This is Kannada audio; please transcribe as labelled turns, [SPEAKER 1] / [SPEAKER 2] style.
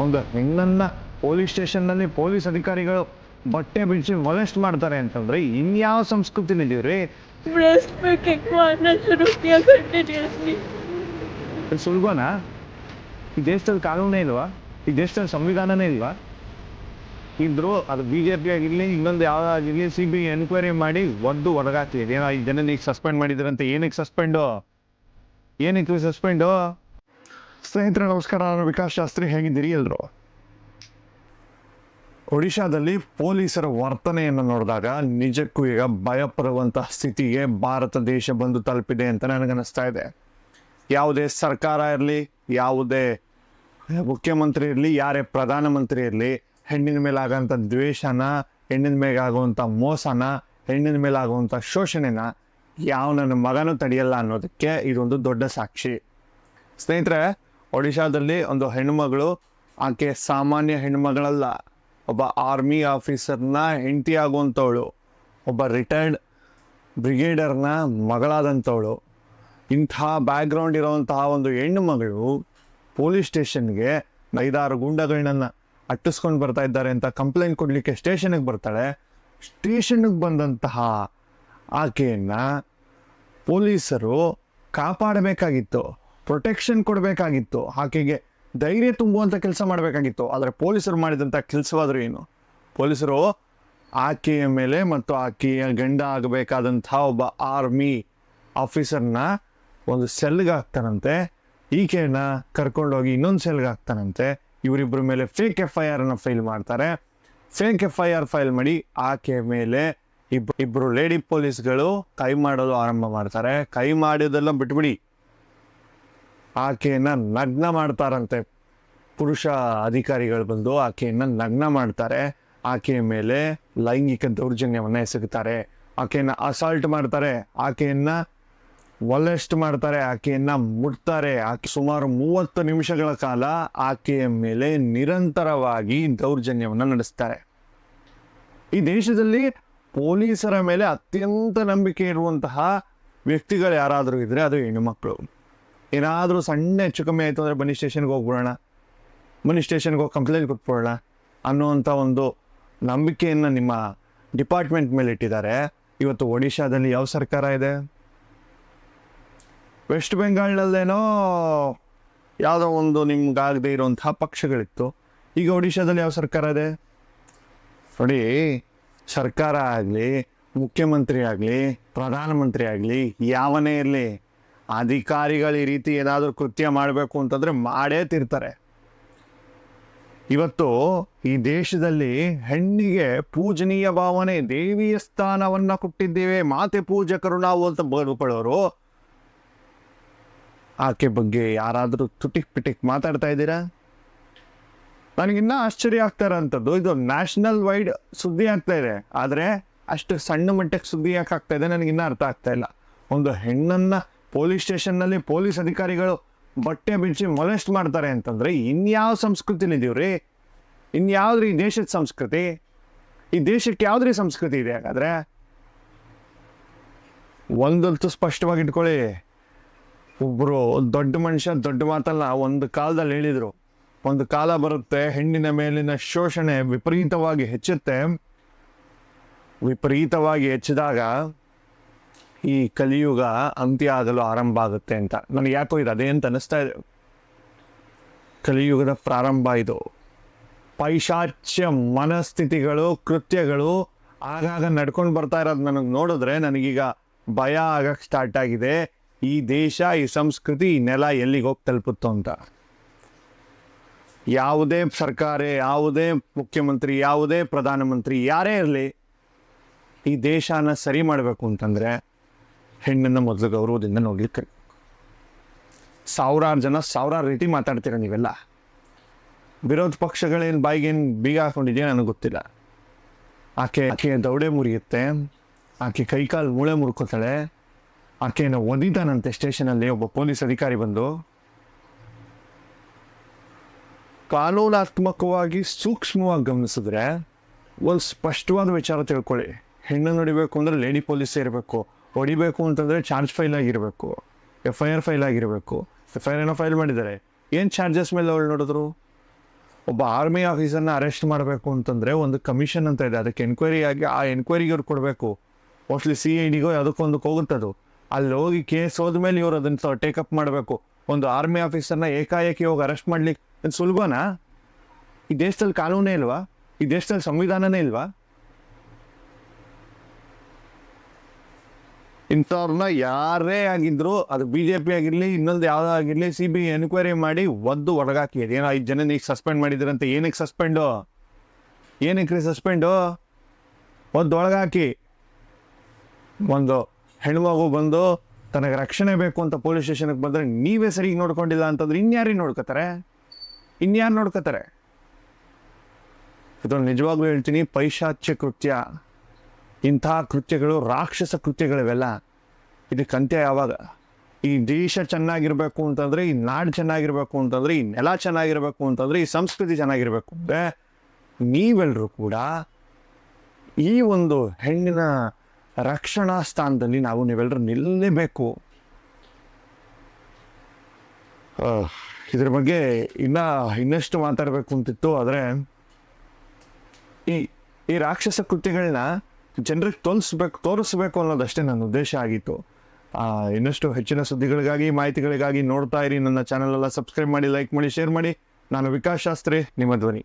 [SPEAKER 1] ಒಂದು ಹೆಣ್ಣನ್ನು ಪೊಲೀಸ್ ಸ್ಟೇಷನ್ನಲ್ಲಿ ಪೊಲೀಸ್ ಅಧಿಕಾರಿಗಳು ಬಟ್ಟೆ ಬಿಡಿಸಿ ಮೊಲೆಸ್ಟ್ ಮಾಡ್ತಾರೆ ಅಂತಂದ್ರೆ ಇನ್ಯಾವ ಸಂಸ್ಕೃತಿನಿದ್ದೀವ್ರಿ?
[SPEAKER 2] Breastfeeding 100 rupees continuously.
[SPEAKER 1] ಸುಲಭನಾ? ಈ ದೇಶದಲ್ಲಿ ಕಾನೂನೇ ಇಲ್ವಾ? ಈ ದೇಶದಲ್ಲಿ ಸಂವಿಧಾನನೇ ಇಲ್ವಾ? ಇದ್ರು ಅದು BJP ಆಗಿರಲಿ ಇನ್ನೊಂದು ಯಾವುದಾಗಿರಲಿ CBI ಎನ್ಕ್ವೈರಿ ಮಾಡಿ ಒದ್ದು ಹೊರಗಾಗ್ತಿದೆ. ಏನೋ 5 ಜನ ಈಗ ಸಸ್ಪೆಂಡ್ ಮಾಡಿದ್ರಂತೆ. ಏನಕ್ಕೆ ಸಸ್ಪೆಂಡು? ಸ್ನೇಹಿತರೆ ನಮಸ್ಕಾರ, ನಾನು ವಿಕಾಸ್ ಶಾಸ್ತ್ರಿ. ಹೇಗಿದ್ದೀರಿ ಎಲ್ಲರೂ? ಒಡಿಶಾದಲ್ಲಿ ಪೊಲೀಸರ ವರ್ತನೆಯನ್ನು ನೋಡಿದಾಗ ನಿಜಕ್ಕೂ ಈಗ ಭಯಪಡುವಂತಹ ಸ್ಥಿತಿಗೆ ಭಾರತ ದೇಶ ಬಂದು ತಲುಪಿದೆ ಅಂತ ನನಗನ್ನಿಸ್ತಾ ಇದೆ. ಯಾವುದೇ ಸರ್ಕಾರ ಇರಲಿ, ಯಾವುದೇ ಮುಖ್ಯಮಂತ್ರಿ ಇರಲಿ, ಯಾರೇ ಪ್ರಧಾನಮಂತ್ರಿ ಇರಲಿ, ಹೆಣ್ಣಿನ ಮೇಲೆ ಆಗೋಂಥ ದ್ವೇಷನ, ಹೆಣ್ಣಿನ ಮೇಲೆ ಆಗುವಂಥ ಮೋಸನ, ಹೆಣ್ಣಿನ ಮೇಲೆ ಆಗುವಂಥ ಶೋಷಣೆನ ಯಾವ ನನ್ನ ಮಗನೂ ತಡೆಯಲ್ಲ ಅನ್ನೋದಕ್ಕೆ ಇದೊಂದು ದೊಡ್ಡ ಸಾಕ್ಷಿ. ಸ್ನೇಹಿತರೆ, ಒಡಿಶಾದಲ್ಲಿ ಒಂದು ಹೆಣ್ಣುಮಗಳು, ಆಕೆ ಸಾಮಾನ್ಯ ಹೆಣ್ಣುಮಗಳಲ್ಲ, ಒಬ್ಬ ಆರ್ಮಿ ಆಫೀಸರ್ನ ಹೆಂಡತಿ ಆಗುವಂಥವಳು, ಒಬ್ಬ ರಿಟೈರ್ಡ್ ಬ್ರಿಗೇಡರ್ನ ಮಗಳಾದಂಥವಳು. ಇಂಥ ಬ್ಯಾಕ್ಗ್ರೌಂಡ್ ಇರೋವಂತಹ ಒಂದು ಹೆಣ್ಣು ಮಗಳು ಪೊಲೀಸ್ ಸ್ಟೇಷನ್ಗೆ 5-6 ಗೂಂಡಗಳನ್ನ ಅಟ್ಟಿಸ್ಕೊಂಡು ಬರ್ತಾ ಇದ್ದಾರೆ ಅಂತ ಕಂಪ್ಲೇಂಟ್ ಕೊಡಲಿಕ್ಕೆ ಸ್ಟೇಷನ್ಗೆ ಬರ್ತಾಳೆ. ಸ್ಟೇಷನ್ಗೆ ಬಂದಂತಹ ಆಕೆಯನ್ನು ಪೊಲೀಸರು ಕಾಪಾಡಬೇಕಾಗಿತ್ತು, ಪ್ರೊಟೆಕ್ಷನ್ ಕೊಡಬೇಕಾಗಿತ್ತು, ಆಕೆಗೆ ಧೈರ್ಯ ತುಂಬುವಂಥ ಕೆಲಸ ಮಾಡಬೇಕಾಗಿತ್ತು. ಆದರೆ ಪೊಲೀಸರು ಮಾಡಿದಂಥ ಕೆಲಸವಾದರೂ ಏನು? ಪೊಲೀಸರು ಆಕೆಯ ಮೇಲೆ ಮತ್ತು ಆಕೆಯ ಗಂಡ ಆಗಬೇಕಾದಂಥ ಒಬ್ಬ ಆರ್ಮಿ ಆಫೀಸರ್ನ ಒಂದು ಸೆಲ್ಗೆ ಹಾಕ್ತಾನಂತೆ, ಈಕೆಯನ್ನು ಕರ್ಕೊಂಡೋಗಿ ಇನ್ನೊಂದು ಸೆಲ್ಗೆ ಹಾಕ್ತಾನಂತೆ. ಇವರಿಬ್ಬರ ಮೇಲೆ ಫೇಕ್ FIR ಫೈಲ್ ಮಾಡ್ತಾರೆ. ಫೇಕ್ FIR ಫೈಲ್ ಮಾಡಿ ಆಕೆಯ ಮೇಲೆ ಇಬ್ಬರು ಲೇಡಿ ಪೊಲೀಸ್ಗಳು ಕೈ ಮಾಡೋದು ಆರಂಭ ಮಾಡ್ತಾರೆ. ಕೈ ಮಾಡೋದೆಲ್ಲ ಬಿಟ್ಬಿಡಿ, ಆಕೆಯನ್ನು ನಗ್ನ ಮಾಡ್ತಾರಂತೆ. ಪುರುಷ ಅಧಿಕಾರಿಗಳು ಬಂದು ಆಕೆಯನ್ನು ನಗ್ನ ಮಾಡ್ತಾರೆ. ಆಕೆಯ ಮೇಲೆ ಲೈಂಗಿಕ ದೌರ್ಜನ್ಯವನ್ನು ಎಸಗುತ್ತಾರೆ. ಆಕೆಯನ್ನು ಅಸಾಲ್ಟ್ ಮಾಡ್ತಾರೆ, ಆಕೆಯನ್ನು ಮೊಲೆಸ್ಟ್ ಮಾಡ್ತಾರೆ, ಆಕೆಯನ್ನು ಮುಟ್ತಾರೆ. ಆಕೆ ಸುಮಾರು 30 ನಿಮಿಷಗಳ ಕಾಲ ಆಕೆಯ ಮೇಲೆ ನಿರಂತರವಾಗಿ ದೌರ್ಜನ್ಯವನ್ನು ನಡೆಸ್ತಾರೆ. ಈ ದೇಶದಲ್ಲಿ ಪೊಲೀಸರ ಮೇಲೆ ಅತ್ಯಂತ ನಂಬಿಕೆ ಇರುವಂತಹ ವ್ಯಕ್ತಿಗಳು ಯಾರಾದರೂ ಇದ್ದರೆ ಅದು ಹೆಣ್ಣುಮಕ್ಕಳು. ಏನಾದರೂ ಸಣ್ಣ ಹೆಚ್ಚು ಕಮ್ಮಿ ಆಯಿತು ಅಂದರೆ ಬನ್ನಿ ಸ್ಟೇಷನ್ಗೆ ಹೋಗ್ಬಿಡೋಣ, ಬನ್ನಿ ಸ್ಟೇಷನ್ಗೆ ಹೋಗಿ ಕಂಪ್ಲೇಂಟ್ ಕೊಟ್ಬಿಡೋಣ ಅನ್ನುವಂಥ ಒಂದು ನಂಬಿಕೆಯನ್ನು ನಿಮ್ಮ ಡಿಪಾರ್ಟ್ಮೆಂಟ್ ಮೇಲೆ ಇಟ್ಟಿದ್ದಾರೆ. ಇವತ್ತು ಒಡಿಶಾದಲ್ಲಿ ಯಾವ ಸರ್ಕಾರ ಇದೆ? ವೆಸ್ಟ್ ಬೆಂಗಾಲ್ನಲ್ಲೇನೋ ಯಾವುದೋ ಒಂದು ನಿಮ್ಗಾಗದೇ ಇರುವಂತಹ ಪಕ್ಷಗಳಿತ್ತು. ಈಗ ಒಡಿಶಾದಲ್ಲಿ ಯಾವ ಸರ್ಕಾರ ಇದೆ ನೋಡಿ. ಸರ್ಕಾರ ಆಗಲಿ, ಮುಖ್ಯಮಂತ್ರಿ ಆಗಲಿ, ಪ್ರಧಾನಮಂತ್ರಿ ಆಗಲಿ, ಯಾವನೇ ಇರಲಿ, ಅಧಿಕಾರಿಗಳು ಈ ರೀತಿ ಏನಾದರೂ ಕೃತ್ಯ ಮಾಡಬೇಕು ಅಂತಂದರೆ ಮಾಡೇ ತಿರ್ತಾರೆ. ಇವತ್ತು ಈ ದೇಶದಲ್ಲಿ ಹೆಣ್ಣಿಗೆ ಪೂಜನೀಯ ಭಾವನೆ, ದೇವಿಯ ಸ್ಥಾನವನ್ನು ಕೊಟ್ಟಿದ್ದೇವೆ, ಮಾತೆ ಪೂಜಕರು ನಾವು ಅಂತ ಬದುಕೊಳ್ಳೋರು, ಆಕೆ ಬಗ್ಗೆ ಯಾರಾದರೂ ತುಟಿಕ್ ಮಾತಾಡ್ತಾ ಇದ್ದೀರಾ? ನನಗಿನ್ನ ಆಶ್ಚರ್ಯ ಆಗ್ತಾ ಇರೋಂಥದ್ದು, ಇದು ನ್ಯಾಷನಲ್ ವೈಡ್ ಸುದ್ದಿ ಆಗ್ತಾ ಇದೆ, ಆದರೆ ಅಷ್ಟು ಸಣ್ಣ ಮಟ್ಟಕ್ಕೆ ಸುದ್ದಿ ಯಾಕೆ ಆಗ್ತಾ ಇದೆ ನನಗಿನ್ನ ಅರ್ಥ ಆಗ್ತಾ ಇಲ್ಲ. ಒಂದು ಹೆಣ್ಣನ್ನು ಪೊಲೀಸ್ ಸ್ಟೇಷನ್ನಲ್ಲಿ ಪೊಲೀಸ್ ಅಧಿಕಾರಿಗಳು ಬಟ್ಟೆ ಬಿಡಿಸಿ ಮೊಲೆಸ್ಟ್ ಮಾಡ್ತಾರೆ ಅಂತಂದರೆ ಇನ್ಯಾವ ಸಂಸ್ಕೃತಿಲಿದ್ದೀವ್ರಿ? ಇನ್ಯಾವ್ದ್ರಿ ಈ ದೇಶದ ಸಂಸ್ಕೃತಿ? ಈ ದೇಶಕ್ಕೆ ಯಾವುದ್ರಿ ಸಂಸ್ಕೃತಿ ಇದೆ? ಹಾಗಾದರೆ ಒಂದಂತೂ ಸ್ಪಷ್ಟವಾಗಿ ಇಟ್ಕೊಳ್ಳಿ, ಒಬ್ಬರು ದೊಡ್ಡ ಮನುಷ್ಯ ದೊಡ್ಡ ಮಾತಲ್ಲ ಒಂದು ಕಾಲದಲ್ಲಿ ಹೇಳಿದರು, ಒಂದು ಕಾಲ ಬರುತ್ತೆ ಹೆಣ್ಣಿನ ಮೇಲಿನ ಶೋಷಣೆ ವಿಪರೀತವಾಗಿ ಹೆಚ್ಚುತ್ತೆ. ವಿಪರೀತವಾಗಿ ಹೆಚ್ಚಿದಾಗ ಈ ಕಲಿಯುಗ ಅಂತ್ಯ ಆಗಲು ಆರಂಭ ಆಗುತ್ತೆ ಅಂತ ನನಗೆ ಯಾಕೋ ಇದು ಅದೇ ಅಂತ ಅನ್ನಿಸ್ತಾ ಇದೆ. ಕಲಿಯುಗದ ಪ್ರಾರಂಭ ಇದು. ಪೈಶಾಚ್ಯ ಮನಸ್ಥಿತಿಗಳು, ಕೃತ್ಯಗಳು ಆಗಾಗ ನಡ್ಕೊಂಡು ಬರ್ತಾ ಇರೋದು ನನಗೆ ನೋಡಿದ್ರೆ ನನಗೀಗ ಭಯ ಆಗಕ್ಕೆ ಸ್ಟಾರ್ಟ್ ಆಗಿದೆ. ಈ ದೇಶ, ಈ ಸಂಸ್ಕೃತಿ, ಈ ನೆಲ ಎಲ್ಲಿಗೆ ಹೋಗಿ ತಲುಪುತ್ತೋ ಅಂತ. ಯಾವುದೇ ಸರ್ಕಾರ, ಯಾವುದೇ ಮುಖ್ಯಮಂತ್ರಿ, ಯಾವುದೇ ಪ್ರಧಾನಮಂತ್ರಿ, ಯಾರೇ ಇರಲಿ, ಈ ದೇಶನ ಸರಿ ಮಾಡಬೇಕು ಅಂತಂದರೆ ಹೆಣ್ಣನ್ನು ಮೊದಲು ಗೌರವದಿಂದ ನೋಡ್ಲಿಕ್ಕೆ. ಸಾವಿರಾರು ಜನ ಸಾವಿರಾರು ರೀತಿ ಮಾತಾಡ್ತೀರ ನೀವೆಲ್ಲ. ವಿರೋಧ ಪಕ್ಷಗಳೇನು ಬಾಯಿಗೇನು ಬೀಗ ಹಾಕೊಂಡಿದೆಯಾ ನನಗೆ ಗೊತ್ತಿಲ್ಲ. ಆಕೆ ದೌಡೆ ಮುರಿಯುತ್ತೆ, ಆಕೆ ಕೈಕಾಲು ಮೂಳೆ ಮುರ್ಕೋತಾಳೆ, ಆಕೆಯನ್ನು ಒದಿತಾನಂತೆ ಸ್ಟೇಷನಲ್ಲಿ ಒಬ್ಬ ಪೊಲೀಸ್ ಅಧಿಕಾರಿ ಬಂದು. ಕಾನೂನಾತ್ಮಕವಾಗಿ ಸೂಕ್ಷ್ಮವಾಗಿ ಗಮನಿಸಿದ್ರೆ ಒಂದು ಸ್ಪಷ್ಟವಾದ ವಿಚಾರ ತಿಳ್ಕೊಳ್ಳಿ. ಹೆಣ್ಣು ನೋಡಿಬೇಕು ಅಂದರೆ ಲೇಡಿ ಪೊಲೀಸೇ ಇರಬೇಕು, ಹೊಡಿಬೇಕು ಅಂತಂದರೆ ಚಾರ್ಜ್ ಫೈಲ್ ಆಗಿರಬೇಕು, FIR ಫೈಲ್ ಆಗಿರಬೇಕು. FIR ಏನೋ ಫೈಲ್ ಮಾಡಿದ್ದಾರೆ, ಏನು ಚಾರ್ಜಸ್ ಮೇಲೆ ಅವಳು ನೋಡಿದ್ರು? ಒಬ್ಬ ಆರ್ಮಿ ಆಫೀಸರ್ನ ಅರೆಸ್ಟ್ ಮಾಡಬೇಕು ಅಂತಂದರೆ ಒಂದು ಕಮಿಷನ್ ಅಂತ ಇದೆ, ಅದಕ್ಕೆ ಎನ್ಕ್ವೈರಿ ಆಗಿ ಆ ಎನ್ಕ್ವೈರಿಗೆ ಅವ್ರು ಕೊಡಬೇಕು. ಮೋಸ್ಟ್ಲಿ CIDಗೋ ಯಾವುದಕ್ಕೊಂದು ಹೋಗುತ್ತದು. ಅಲ್ಲಿ ಹೋಗಿ ಕೇಸ್ ಹೋದ್ಮೇಲೆ ಇವ್ರು ಅದನ್ನು ಟೇಕಪ್ ಮಾಡಬೇಕು. ಒಂದು ಆರ್ಮಿ ಆಫೀಸರ್ನ ಏಕಾಏಕಿ ಹೋಗಿ ಅರೆಸ್ಟ್ ಮಾಡ್ಲಿಕ್ಕೆ ಅದು ಸುಲಭನಾ? ಈ ದೇಶದಲ್ಲಿ ಕಾನೂನೇ ಇಲ್ವಾ? ಈ ದೇಶದಲ್ಲಿ ಸಂವಿಧಾನನೇ ಇಲ್ವಾ? ಇಂಥವ್ರನ್ನ ಯಾರೇ ಆಗಿದ್ರು, ಅದು BJP ಆಗಿರಲಿ ಇನ್ನೊಂದು ಯಾವುದೋ ಆಗಿರಲಿ, CBI ಎನ್ಕ್ವೈರಿ ಮಾಡಿ ಒದ್ದು ಒಳಗಾಕಿ. ಅದೇನೋ 5 ಜನ ಈಗ ಸಸ್ಪೆಂಡ್ ಮಾಡಿದ್ರಂತೆ. ಏನಕ್ಕೆ ಸಸ್ಪೆಂಡು? ಏನಕ್ಕೆ ಸಸ್ಪೆಂಡು? ಒದ್ದು ಒಳಗಾಕಿ. ಒಂದು ಹೆಣ್ಮಗು ಬಂದು ತನಗೆ ರಕ್ಷಣೆ ಬೇಕು ಅಂತ ಪೊಲೀಸ್ ಸ್ಟೇಷನ್ಗೆ ಬಂದರೆ ನೀವೇ ಸರಿಗೆ ನೋಡ್ಕೊಂಡಿಲ್ಲ ಅಂತಂದ್ರೆ ಇನ್ಯಾರಿಗೆ ನೋಡ್ಕೋತಾರೆ? ಇನ್ಯಾರು ನೋಡ್ಕೋತಾರೆ? ಇದೊಂದು ನಿಜವಾಗ್ಲೂ ಹೇಳ್ತೀನಿ, ಪೈಶಾಚ್ಯ ಕೃತ್ಯ. ಇಂಥ ಕೃತ್ಯಗಳು ರಾಕ್ಷಸ ಕೃತ್ಯಗಳಿವೆಲ್ಲ. ಇದಕ್ಕೆ ಅಂತ್ಯ ಯಾವಾಗ? ಈ ದೇಶ ಚೆನ್ನಾಗಿರ್ಬೇಕು ಅಂತಂದರೆ, ಈ ನಾಡು ಚೆನ್ನಾಗಿರ್ಬೇಕು ಅಂತಂದರೆ, ಈ ನೆಲ ಚೆನ್ನಾಗಿರ್ಬೇಕು ಅಂತಂದರೆ, ಈ ಸಂಸ್ಕೃತಿ ಚೆನ್ನಾಗಿರ್ಬೇಕು ಅಂದರೆ ನೀವೆಲ್ಲರೂ ಕೂಡ ಈ ಒಂದು ಹೆಣ್ಣಿನ ರಕ್ಷಣಾ ಸ್ಥಾನದಲ್ಲಿ ನೀವೆಲ್ಲರೂ ನಿಲ್ಲಲೇಬೇಕು. ಇದ್ರ ಬಗ್ಗೆ ಇನ್ನಷ್ಟು ಮಾತಾಡಬೇಕು ಅಂತಿತ್ತು. ಆದರೆ ಈ ರಾಕ್ಷಸ ಕೃತ್ಯಗಳನ್ನ ಜನರಿಗೆ ತೋರಿಸ್ಬೇಕು ಅನ್ನೋದಷ್ಟೇ ನನ್ನ ಉದ್ದೇಶ ಆಗಿತ್ತು. ಇನ್ನಷ್ಟು ಹೆಚ್ಚಿನ ಸುದ್ದಿಗಳಿಗಾಗಿ, ಮಾಹಿತಿಗಳಿಗಾಗಿ ನೋಡ್ತಾ ಇರಿ ನನ್ನ ಚಾನಲ್ ಎಲ್ಲ. ಸಬ್ಸ್ಕ್ರೈಬ್ ಮಾಡಿ, ಲೈಕ್ ಮಾಡಿ, ಶೇರ್ ಮಾಡಿ. ನಾನು ವಿಕಾಸ್ ಶಾಸ್ತ್ರಿ, ನಿಮ್ಮ ಧ್ವನಿ.